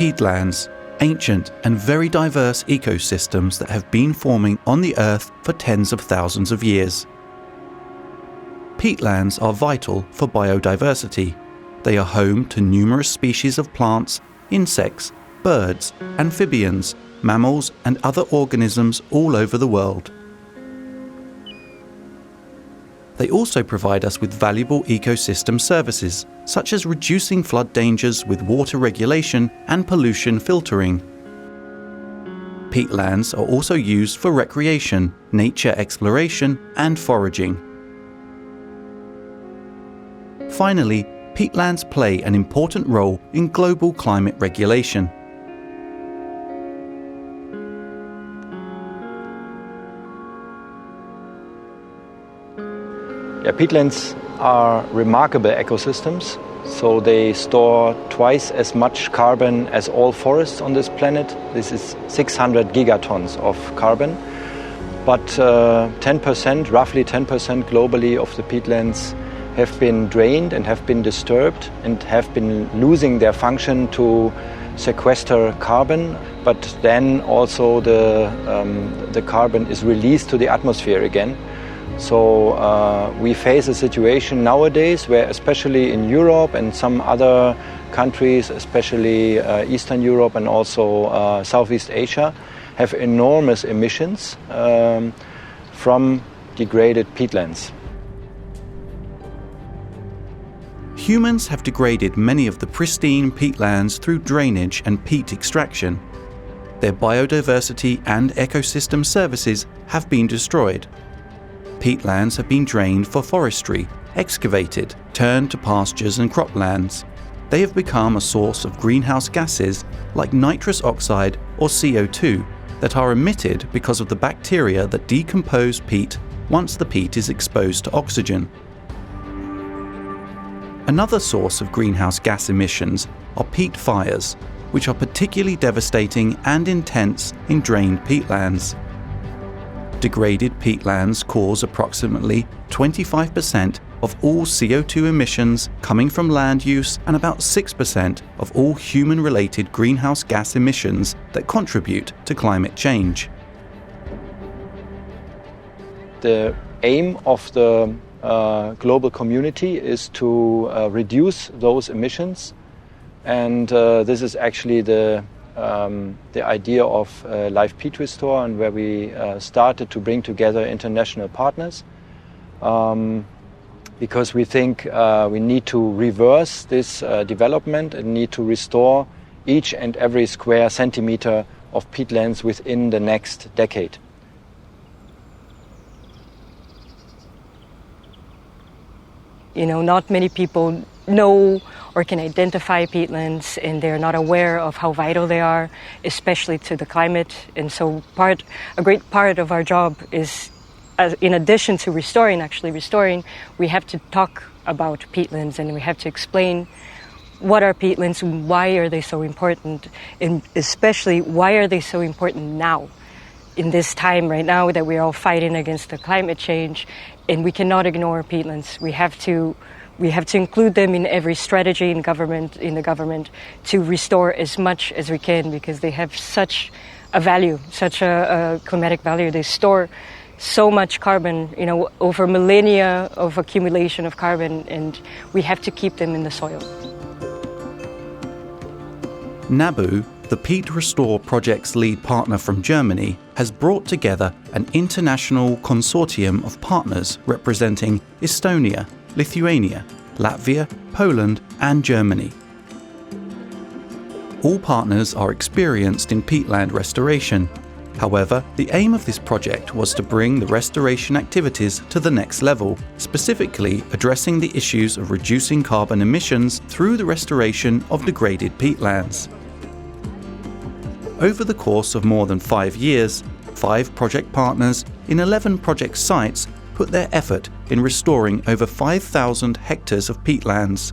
peatlands, ancient and very diverse ecosystems that have been forming on the Earth for tens of thousands of years. Peatlands are vital for biodiversity. They are home to numerous species of plants, insects, birds, amphibians, mammals and other organisms all over the world. They also provide us with valuable ecosystem services, such as reducing flood dangers with water regulation and pollution filtering. Peatlands are also used for recreation, nature exploration and foraging. Finally, peatlands play an important role in global climate regulation. Peatlands are remarkable ecosystems, so they store twice as much carbon as all forests on this planet. This is 600 gigatons of carbon, but 10%, roughly 10% globally of the peatlands have been drained and have been disturbed and have been losing their function to sequester carbon, but then also the carbon is released to the atmosphere again. So we face a situation nowadays where, especially in Europe and some other countries, especially Eastern Europe and also Southeast Asia, have enormous emissions from degraded peatlands. Humans have degraded many of the pristine peatlands through drainage and peat extraction. Their biodiversity and ecosystem services have been destroyed. Peatlands have been drained for forestry, excavated, turned to pastures and croplands. They have become a source of greenhouse gases like nitrous oxide or CO2 that are emitted because of the bacteria that decompose peat once the peat is exposed to oxygen. Another source of greenhouse gas emissions are peat fires, which are particularly devastating and intense in drained peatlands. Degraded peatlands cause approximately 25% of all CO2 emissions coming from land use and about 6% of all human-related greenhouse gas emissions that contribute to climate change. The aim of the global community is to reduce those emissions, and this is actually the idea of LIFE Peat Restore, and where we started to bring together international partners, because we think we need to reverse this development and need to restore each and every square centimeter of peatlands within the next decade. You know, not many people know or can identify peatlands, and they're not aware of how vital they are, especially to the climate. And so a great part of our job is, in addition to restoring, we have to talk about peatlands, and we have to explain what are peatlands, why are they so important, and especially why are they so important now, in this time right now that we're all fighting against the climate change, and we cannot ignore peatlands. We have to include them in every strategy in the government to restore as much as we can, because they have such a value, such a climatic value. They store so much carbon, you know, over millennia of accumulation of carbon, and we have to keep them in the soil. NABU, the Peat Restore project's lead partner from Germany, has brought together an international consortium of partners representing Estonia, Lithuania, Latvia, Poland and Germany. All partners are experienced in peatland restoration. However, the aim of this project was to bring the restoration activities to the next level, specifically addressing the issues of reducing carbon emissions through the restoration of degraded peatlands. Over the course of more than 5 years, 5 project partners in 11 project sites put their effort in restoring over 5,000 hectares of peatlands.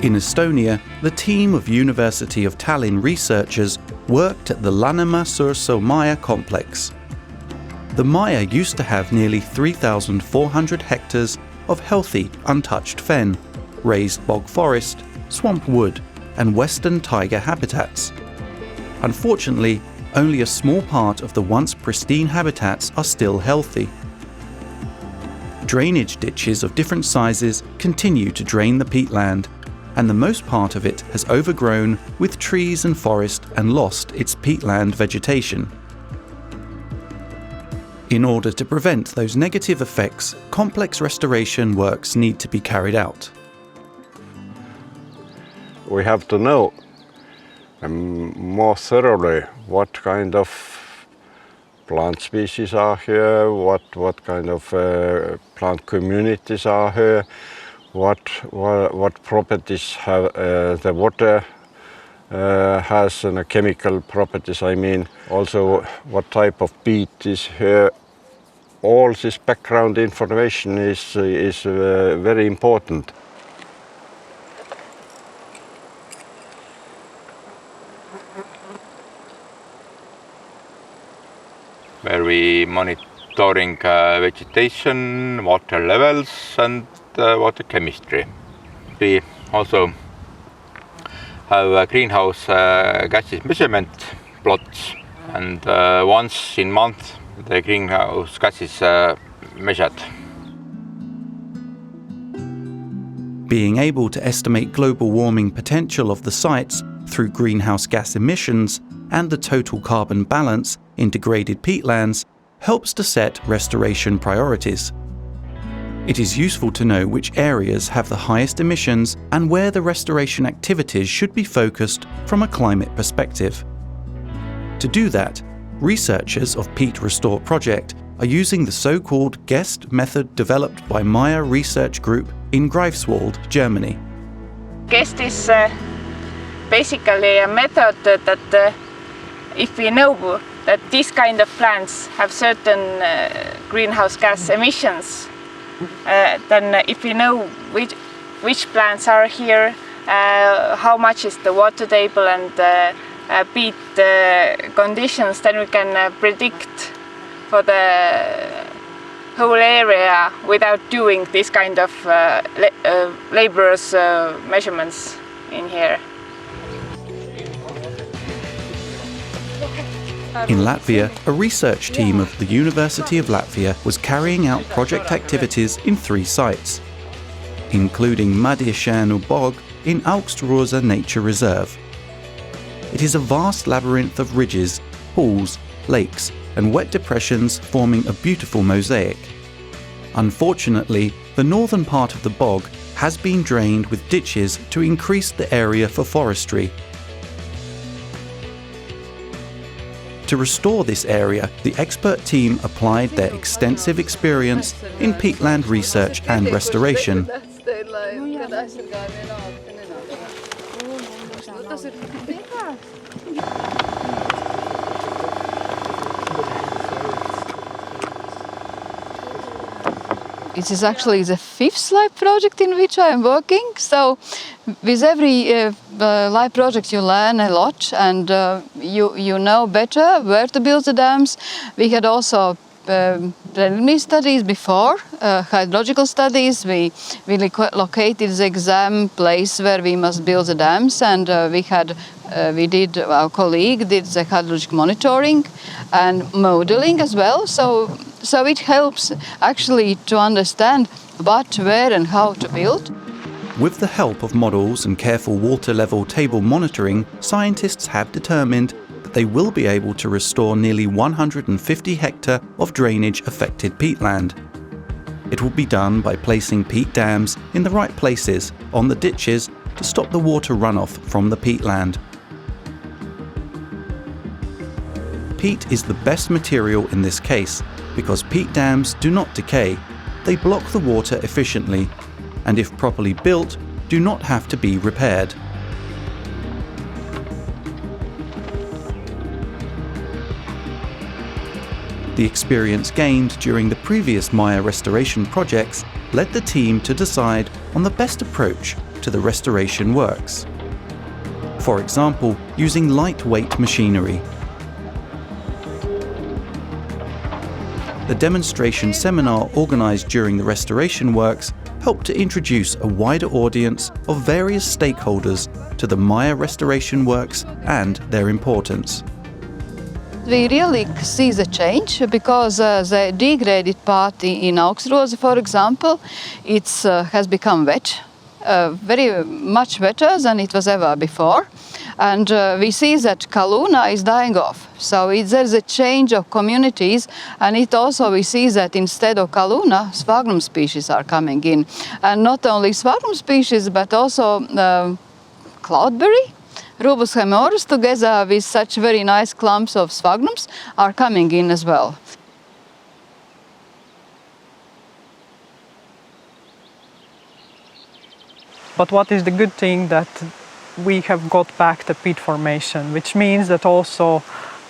In Estonia, the team of University of Tallinn researchers worked at the Lanema-sur-Maya complex. The Maya used to have nearly 3,400 hectares of healthy, untouched fen, raised bog forest, swamp wood, and western taiga habitats. Unfortunately, only a small part of the once pristine habitats are still healthy. Drainage ditches of different sizes continue to drain the peatland, and the most part of it has overgrown with trees and forest and lost its peatland vegetation. In order to prevent those negative effects, complex restoration works need to be carried out. We have to know more thoroughly what kind of plant species are here, what kind of plant communities are here, what properties have the water has, and chemical properties, I mean. Also what type of peat is here. All this background information is very important. Where we monitoring vegetation, water levels and water chemistry. We also have greenhouse gases measurement plots, and once in month the greenhouse gases measured. Being able to estimate global warming potential of the sites through greenhouse gas emissions and the total carbon balance in degraded peatlands helps to set restoration priorities. It is useful to know which areas have the highest emissions and where the restoration activities should be focused from a climate perspective. To do that, researchers of Peat Restore project are using the so-called GEST method developed by Maya Research Group in Greifswald, Germany. GEST is basically a method that if we know that this kind of plants have certain greenhouse gas emissions, then if we know which plants are here, how much is the water table and peat conditions, then we can predict for the whole area without doing this kind of laborious measurements in here. In Latvia, a research team of the University of Latvia was carrying out project activities in 3 sites, including Madiešanu Bog in Augstruoza Nature Reserve. It is a vast labyrinth of ridges, pools, lakes, and wet depressions forming a beautiful mosaic. Unfortunately, the northern part of the bog has been drained with ditches to increase the area for forestry. To restore this area, the expert team applied their extensive experience in peatland research and restoration. It is actually the 5th LIFE project in which I am working. So with every LIFE project you learn a lot, and you know better where to build the dams. We had also preliminary studies before, hydrological studies. We located the exam place where we must build the dams, and our colleague did the hydrologic monitoring and modeling as well. So it helps actually to understand what, where and how to build. With the help of models and careful water level table monitoring, scientists have determined that they will be able to restore nearly 150 hectares of drainage-affected peatland. It will be done by placing peat dams in the right places on the ditches to stop the water runoff from the peatland. Peat is the best material in this case because peat dams do not decay, they block the water efficiently, and if properly built, do not have to be repaired. The experience gained during the previous Maya restoration projects led the team to decide on the best approach to the restoration works. for example, using lightweight machinery. The demonstration seminar organised during the restoration works helped to introduce a wider audience of various stakeholders to the Maya restoration works and their importance. We really see the change because the degraded part in Augstrose, for example, it has become wet, very much wetter than it was ever before. And we see that Kaluna is dying off. So there's a change of communities, and it also we see that instead of Kaluna, sphagnum species are coming in. And not only sphagnum species, but also cloudberry, Rubus hemorrhus, together with such very nice clumps of sphagnums, are coming in as well. But what is the good thing that we have got back the peat formation, which means that also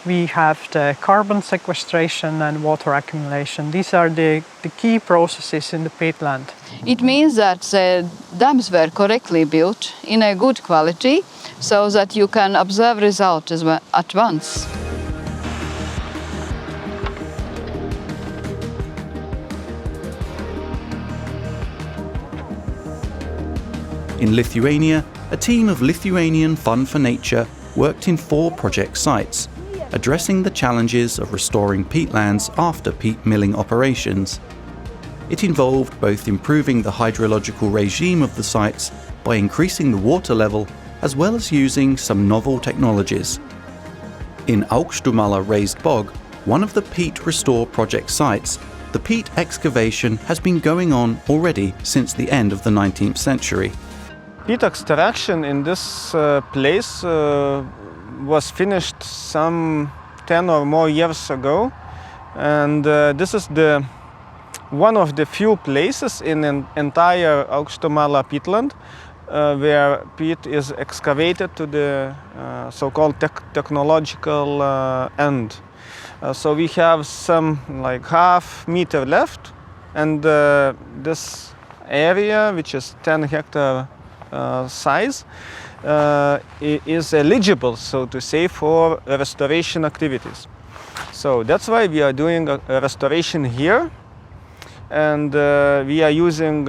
we have the carbon sequestration and water accumulation. These are the key processes in the peatland. It means that the dams were correctly built in a good quality so that you can observe results at once. In Lithuania, a team of Lithuanian Fund for Nature worked in 4 project sites, addressing the challenges of restoring peatlands after peat milling operations. It involved both improving the hydrological regime of the sites by increasing the water level, as well as using some novel technologies. In Augštumala raised bog, one of the Peat Restore project sites, the peat excavation has been going on already since the end of the 19th century. Peat extraction in this place was finished some 10 or more years ago, and this is one of the few places in an entire Augštumala peatland where peat is excavated to the so-called technological end. So we have some like half meter left, and this area, which is 10 hectare size, is eligible, so to say, for restoration activities. So that's why we are doing a restoration here, and we are using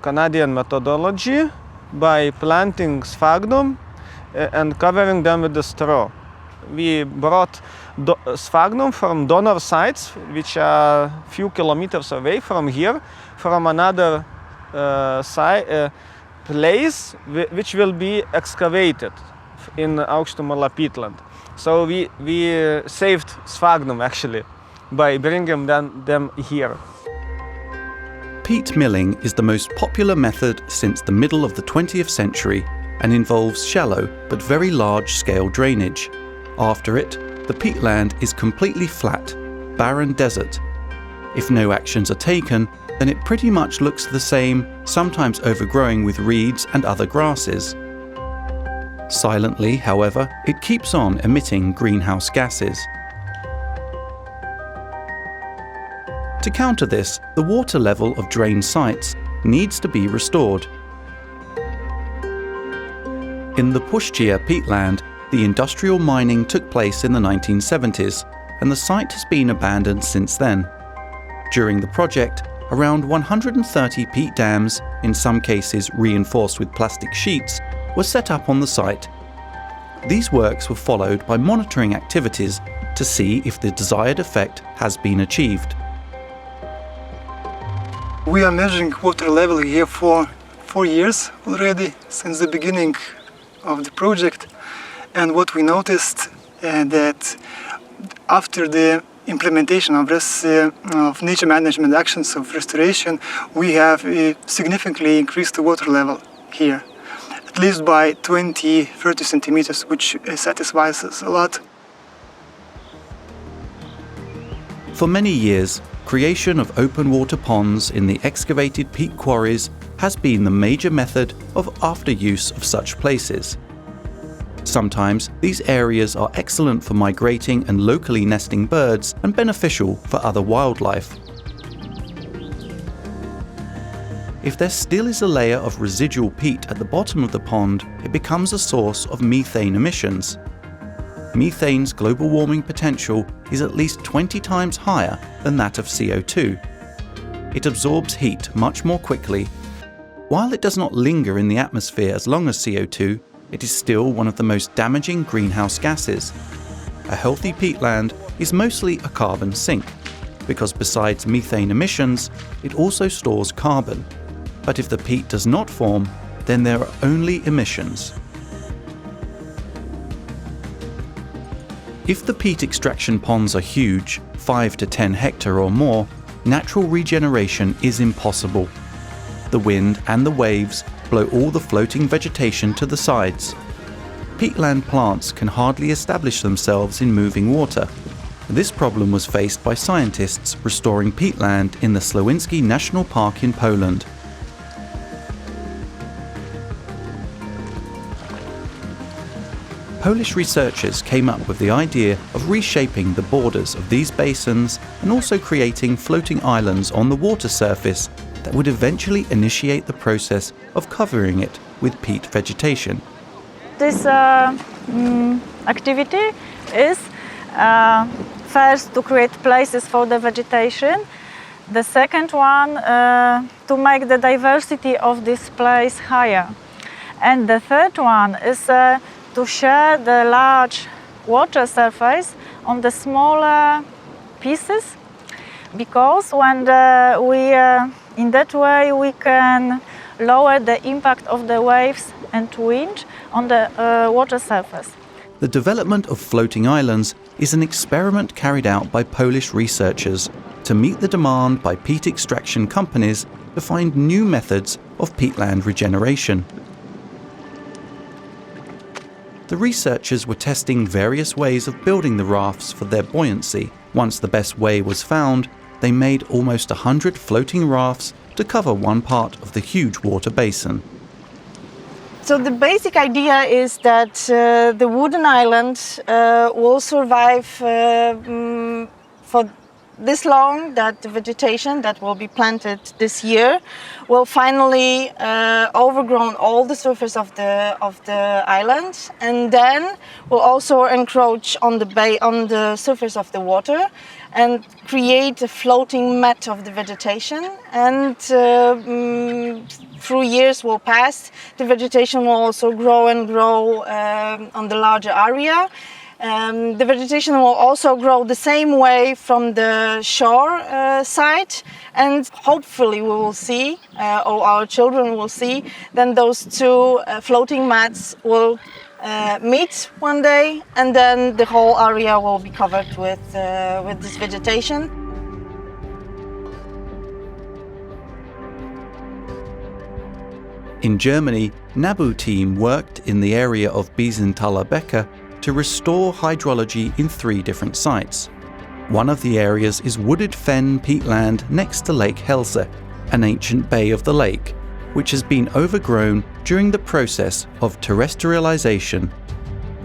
Canadian methodology by planting sphagnum and covering them with the straw. We brought sphagnum from donor sites, which are a few kilometers away from here, from another place which will be excavated in Augštumala peatland. So we saved sphagnum actually by bringing them here. Peat milling is the most popular method since the middle of the 20th century and involves shallow but very large-scale drainage. After it, the peatland is completely flat, barren desert. If no actions are taken, then it pretty much looks the same, sometimes overgrowing with reeds and other grasses. Silently, however, it keeps on emitting greenhouse gases. To counter this, the water level of drained sites needs to be restored. In the Pushchia peatland, the industrial mining took place in the 1970s, and the site has been abandoned since then. During the project, around 130 peat dams, in some cases reinforced with plastic sheets, were set up on the site. These works were followed by monitoring activities to see if the desired effect has been achieved. We are measuring water level here for 4 years already, since the beginning of the project. And what we noticed that after the implementation of this of nature management actions of restoration, we have significantly increased the water level here, at least by 20-30 centimeters, which satisfies us a lot. For many years, creation of open water ponds in the excavated peat quarries has been the major method of after-use of such places. Sometimes these areas are excellent for migrating and locally nesting birds and beneficial for other wildlife. if there still is a layer of residual peat at the bottom of the pond, it becomes a source of methane emissions. Methane's global warming potential is at least 20 times higher than that of CO2. It absorbs heat much more quickly. While it does not linger in the atmosphere as long as CO2, it is still one of the most damaging greenhouse gases. A healthy peatland is mostly a carbon sink, because besides methane emissions, it also stores carbon. But if the peat does not form, then there are only emissions. If the peat extraction ponds are huge, 5 to 10 hectare or more, natural regeneration is impossible. The wind and the waves blow all the floating vegetation to the sides. Peatland plants can hardly establish themselves in moving water. This problem was faced by scientists restoring peatland in the Słowinski National Park in Poland. Polish researchers came up with the idea of reshaping the borders of these basins and also creating floating islands on the water surface that would eventually initiate the process of covering it with peat vegetation. This activity is first to create places for the vegetation. The second one to make the diversity of this place higher. And the third one is to share the large water surface on the smaller pieces, because when in that way we can lower the impact of the waves and wind on the water surface. The development of floating islands is an experiment carried out by Polish researchers to meet the demand by peat extraction companies to find new methods of peatland regeneration. The researchers were testing various ways of building the rafts for their buoyancy. Once the best way was found, they made almost 100 floating rafts to cover one part of the huge water basin. So the basic idea is that the wooden island will survive for this long, that the vegetation that will be planted this year will finally overgrown all the surface of the island, and then will also encroach on the surface of the water and create a floating mat of the vegetation. And through years will pass, the vegetation will also grow and grow on the larger area. The vegetation will also grow the same way from the shore side, and hopefully we will see, or our children will see, then those two floating mats will meet one day, and then the whole area will be covered with this vegetation. In Germany, NABU team worked in the area of Biesenthaler Becker to restore hydrology in 3 different sites. One of the areas is wooded fen peatland next to Lake Helse, an ancient bay of the lake, which has been overgrown during the process of terrestrialization.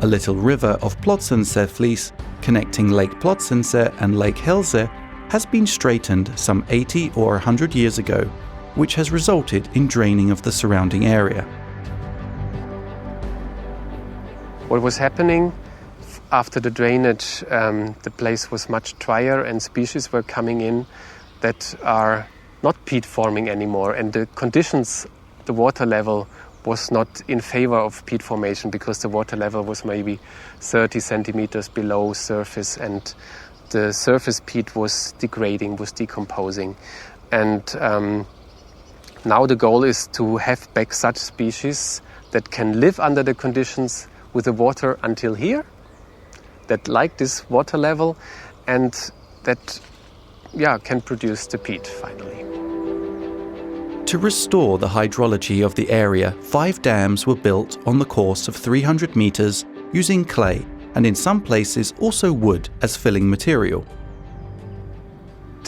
A little river of Plotzenser Fleece connecting Lake Plotzenser and Lake Helse has been straightened some 80 or 100 years ago, which has resulted in draining of the surrounding area. What was happening after the drainage, the place was much drier and species were coming in that are not peat forming anymore, and the conditions, the water level was not in favor of peat formation because the water level was maybe 30 centimeters below surface, and the surface peat was degrading, was decomposing. And now the goal is to have back such species that can live under the conditions with the water until here, that like this water level, and that can produce the peat finally. To restore the hydrology of the area, 5 dams were built on the course of 300 meters using clay, and in some places also wood as filling material.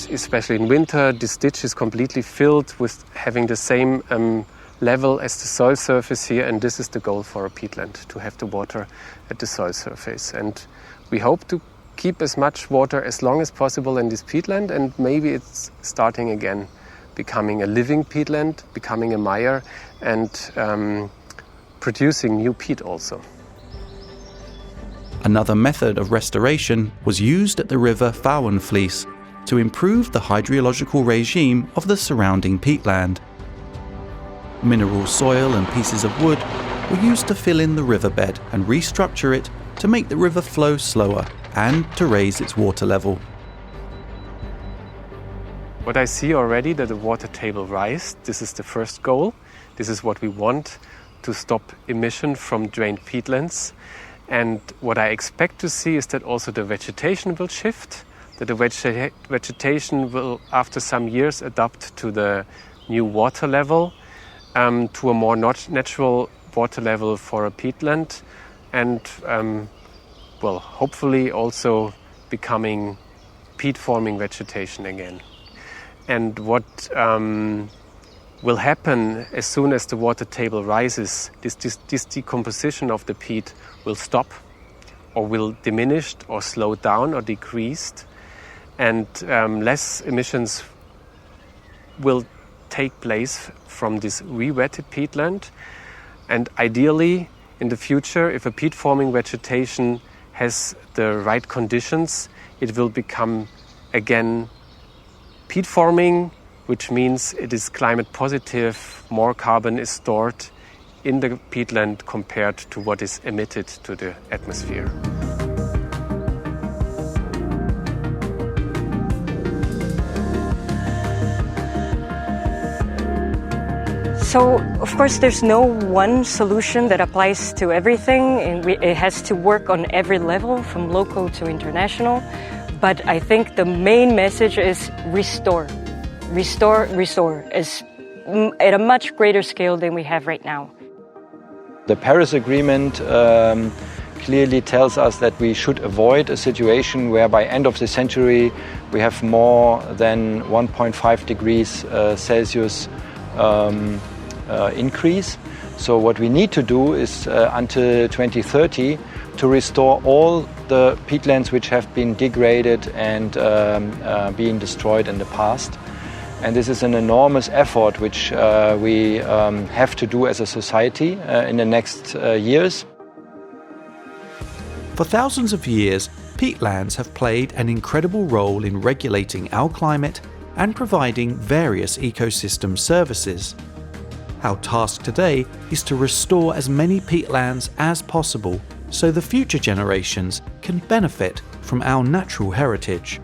Especially in winter, this ditch is completely filled with having the same level as the soil surface here, and this is the goal for a peatland, to have the water at the soil surface. And we hope to keep as much water as long as possible in this peatland, and maybe it's starting again becoming a living peatland, becoming a mire, and producing new peat also. Another method of restoration was used at the river Frauenfließ to improve the hydrological regime of the surrounding peatland. Mineral soil and pieces of wood were used to fill in the riverbed and restructure it to make the river flow slower and to raise its water level. What I see already, that the water table rise. This is the first goal. This is what we want, to stop emission from drained peatlands. And what I expect to see is that also the vegetation will shift, that the vegetation will, after some years, adapt to the new water level, to a more natural water level for a peatland, and well, hopefully also becoming peat-forming vegetation again. And what will happen as soon as the water table rises, this decomposition of the peat will stop, or will diminish, or slow down, or decreased, and less emissions will take place from this re-wetted peatland. And ideally, in the future, if a peat-forming vegetation has the right conditions, it will become again peat-forming, which means it is climate positive, more carbon is stored in the peatland compared to what is emitted to the atmosphere. So, of course, there's no one solution that applies to everything, and it has to work on every level, from local to international. But I think the main message is restore. Restore, restore, at a much greater scale than we have right now. The Paris Agreement clearly tells us that we should avoid a situation where by end of the century we have more than 1.5 degrees Celsius increase. So what we need to do is until 2030 to restore all the peatlands which have been degraded and being destroyed in the past. And this is an enormous effort which we have to do as a society in the next years. For thousands of years, peatlands have played an incredible role in regulating our climate and providing various ecosystem services. Our task today is to restore as many peatlands as possible so the future generations can benefit from our natural heritage.